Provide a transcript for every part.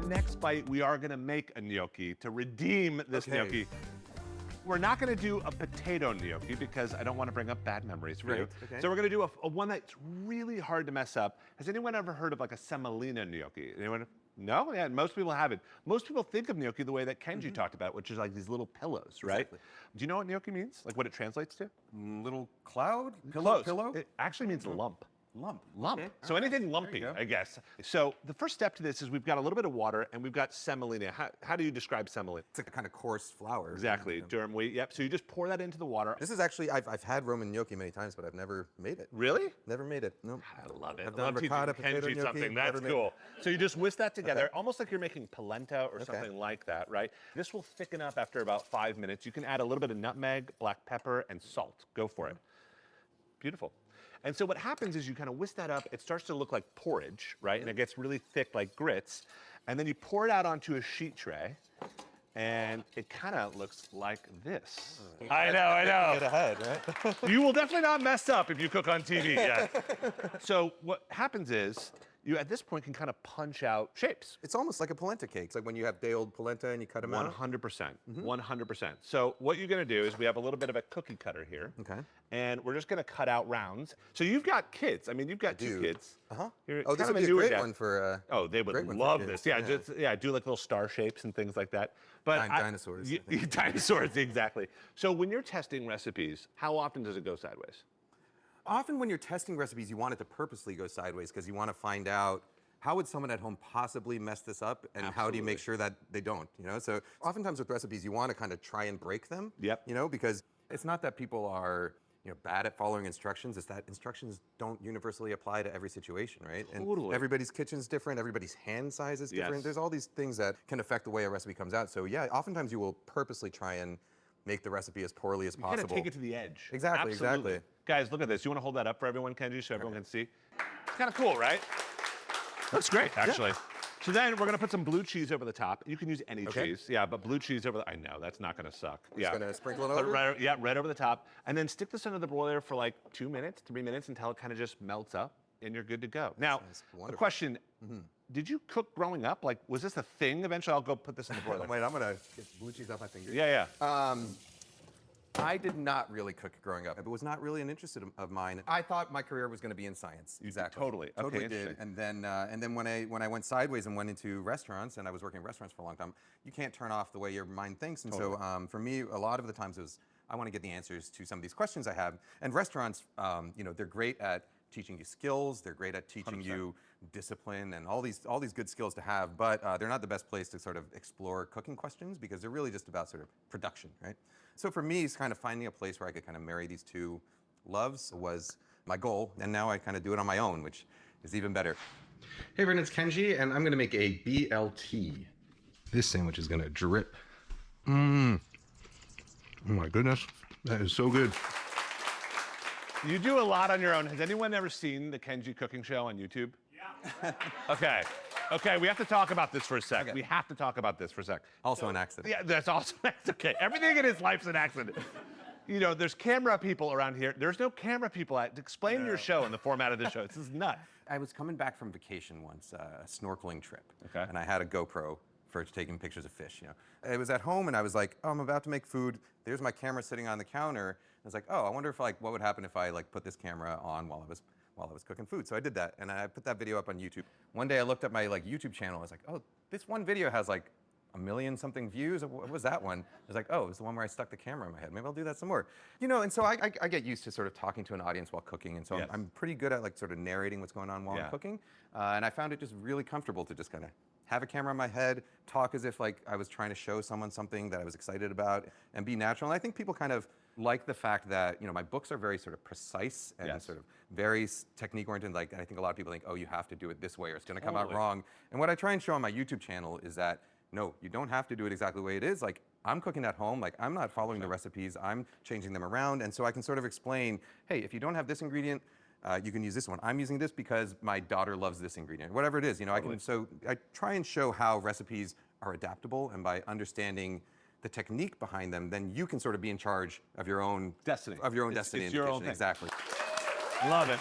our next bite, we are gonna make a gnocchi to redeem this gnocchi. We're not gonna do a potato gnocchi because I don't wanna bring up bad memories for you. Okay. So we're gonna do a one that's really hard to mess up. Has anyone ever heard of like a semolina gnocchi? Anyone? No? Yeah, most people haven't. Most people think of gnocchi the way that Kenji talked about, which is like these little pillows, right? Exactly. Do you know what gnocchi means? Like what it translates to? Little cloud? Close. Pillow? It actually means lump. Lump. Lump. Okay. So anything lumpy, I guess. So the first step to this is we've got a little bit of water and we've got semolina. How do you describe semolina? It's like a kind of coarse flour. Exactly, durum wheat. Yep. So you just pour that into the water. This is actually, I've had Roman gnocchi many times, but I've never made it. Really? Never made it. Nope. I love it. I've I done love ricotta, teaching potato Kenji gnocchi, something. never That's made- cool. So you just whisk that together, almost like you're making polenta or something like that, right? This will thicken up after about 5 minutes. You can add a little bit of nutmeg, black pepper, and salt. Go for it. Beautiful. And so what happens is you kind of whisk that up. It starts to look like porridge, right? And it gets really thick like grits. And then you pour it out onto a sheet tray. And it kind of looks like this. I know. Get ahead, right? You will definitely not mess up if you cook on TV. Yeah. So what happens is you at this point can kind of punch out shapes. It's almost like a polenta cake. It's like when you have day-old polenta and you cut them out. 100%. 100%. So what you're gonna do is we have a little bit of a cookie cutter here. Okay. And we're just gonna cut out rounds. So you've got kids. I mean, you've got two kids. You're Oh, this kind would of be a newer great dad. one for. Oh, they great would one for love kids. this. Yeah, do like little star shapes and things like that. But Dinosaurs, I think. Dinosaurs, exactly. So when you're testing recipes, how often does it go sideways? Often when you're testing recipes, you want it to purposely go sideways because you want to find out how would someone at home possibly mess this up, and how do you make sure that they don't? You know, so oftentimes with recipes, you want to kind of try and break them. Yep. You know, because it's not that people are bad at following instructions. It's that instructions don't universally apply to every situation, right? Totally. And everybody's kitchen's different. Everybody's hand size is different. Yes. There's all these things that can affect the way a recipe comes out. So yeah, oftentimes you will purposely try and make the recipe as poorly as You possible. gotta take it to the edge. Exactly, Absolutely. exactly. Guys, look at this. You wanna hold that up for everyone, Kenji, so everyone can see? It's kind of cool, right? That's great, actually. So then we're gonna put some blue cheese over the top. You can use any cheese, yeah, but blue cheese over the, I know, that's not gonna suck. Just gonna sprinkle it Put over? right over the top. And then stick this under the broiler for like 2 minutes, 3 minutes until it kind of just melts up and you're good to go. Now, a question, did you cook growing up? Like, was this a thing eventually? I'll go put this in the broiler. Wait, I'm gonna get blue cheese off my fingers. Yeah. I did not really cook growing up. It was not really an interest of mine. I thought my career was going to be in science. Exactly. Totally. Okay, Totally did. interesting. And then when I went sideways and went into restaurants, and I was working in restaurants for a long time, you can't turn off the way your mind thinks. And so for me, a lot of the times it was, I want to get the answers to some of these questions I have. And restaurants, they're great at teaching you skills. They're great at teaching 100%. you discipline and all these good skills to have. But they're not the best place to sort of explore cooking questions because they're really just about sort of production, right? So for me, it's kind of finding a place where I could kind of marry these two loves was my goal. And now I kind of do it on my own, which is even better. Hey everyone, it's Kenji, and I'm gonna make a BLT. This sandwich is gonna drip. Oh my goodness, that is so good. You do a lot on your own. Has anyone ever seen the Kenji cooking show on YouTube? Yeah. Okay, we have to talk about this for a sec. We have to talk about this for a sec. Also an accident. Yeah, that's okay. Everything in his life's an accident. There's camera people around here. There's no camera people explain your show in the format of this show. This is nuts. I was coming back from vacation once, a snorkeling trip. Okay. And I had a GoPro for taking pictures of fish, I was at home and I was like, oh, I'm about to make food. There's my camera sitting on the counter. I was like, oh, I wonder if what would happen if I put this camera on while I was cooking food. So I did that, and I put that video up on YouTube. One day I looked at my YouTube channel. I was like, oh, this one video has 1 million something views. What was that one? I was like, oh, it was the one where I stuck the camera in my head. Maybe I'll do that some more. And so I get used to sort of talking to an audience while cooking, and so I'm pretty good at sort of narrating what's going on while I'm cooking. And I found it just really comfortable to just kind of have a camera in my head, talk as if I was trying to show someone something that I was excited about, and be natural. And I think people kind of like the fact that my books are very sort of precise and sort of very technique oriented. And I think a lot of people think, oh, you have to do it this way or it's going to come out wrong. And what I try and show on my YouTube channel is that no, you don't have to do it exactly the way it is. I'm cooking at home. I'm not following the recipes. I'm changing them around, and so I can sort of explain, hey, if you don't have this ingredient, you can use this one. I'm using this because my daughter loves this ingredient. Whatever it is, So I try and show how recipes are adaptable, and by understanding the technique behind them, then you can sort of be in charge of your own destiny. Destiny. It's your own thing. Exactly. Love it.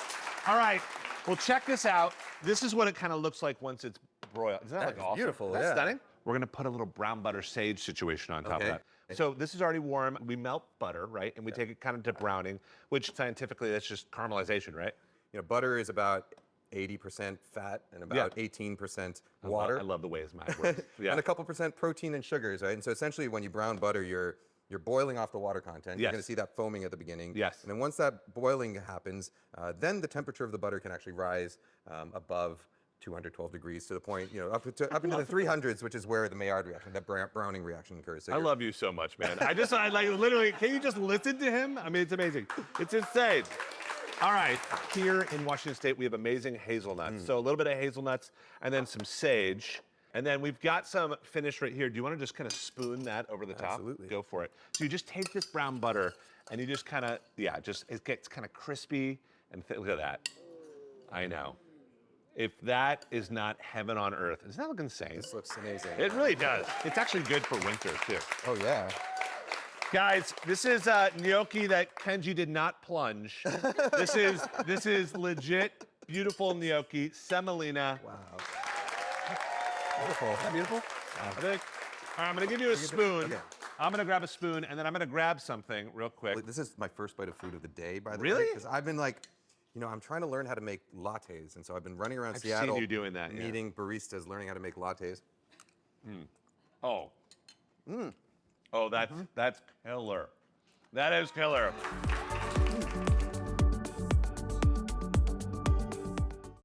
All right. Well, check this out. This is what it kind of looks like once it's broil. Isn't that, That like is awesome? beautiful, That's yeah. stunning. We're gonna put a little brown butter sage situation on top Okay. of that. So this is already warm. We melt butter, right? And we take it kind of to browning, which scientifically that's just caramelization, right? You know, butter is about 80% fat and about 18% water. I love the ways mine works. Yeah. And a couple percent protein and sugars, right? And so essentially when you brown butter, you're boiling off the water content. You're Yes. going to see that foaming at the beginning. Yes. And then once that boiling happens, then the temperature of the butter can actually rise above 212 degrees to the point, you know, up into the 300s, which is where the Maillard reaction, that browning reaction occurs. So I love you so much, man. I like literally, can you just listen to him? I mean, it's amazing. It's insane. All right, here in Washington State, we have amazing hazelnuts. So a little bit of hazelnuts and then some sage. And then we've got some finished right here. Do you want to just kind of spoon that over the top? Absolutely. Go for it. So you just take this brown butter and you just kind of, it gets kind of crispy and look at that. I know. If that is not heaven on earth, doesn't that look insane? This looks amazing. It really does. It's actually good for winter too. Oh, yeah. Guys, this is gnocchi that Kenji did not plunge. This is legit beautiful gnocchi, semolina. Wow. Beautiful. Isn't that beautiful? I think, all right, I'm gonna give you a spoon. Okay. I'm gonna grab a spoon and then I'm gonna grab something real quick. This is my first bite of food of the day, by the way. Really? Because I've been like, you know, I'm trying to learn how to make lattes, and so I've been running around I've Seattle seen you doing that, yeah. meeting baristas, learning how to make lattes. Oh. Oh, that's killer. That is killer.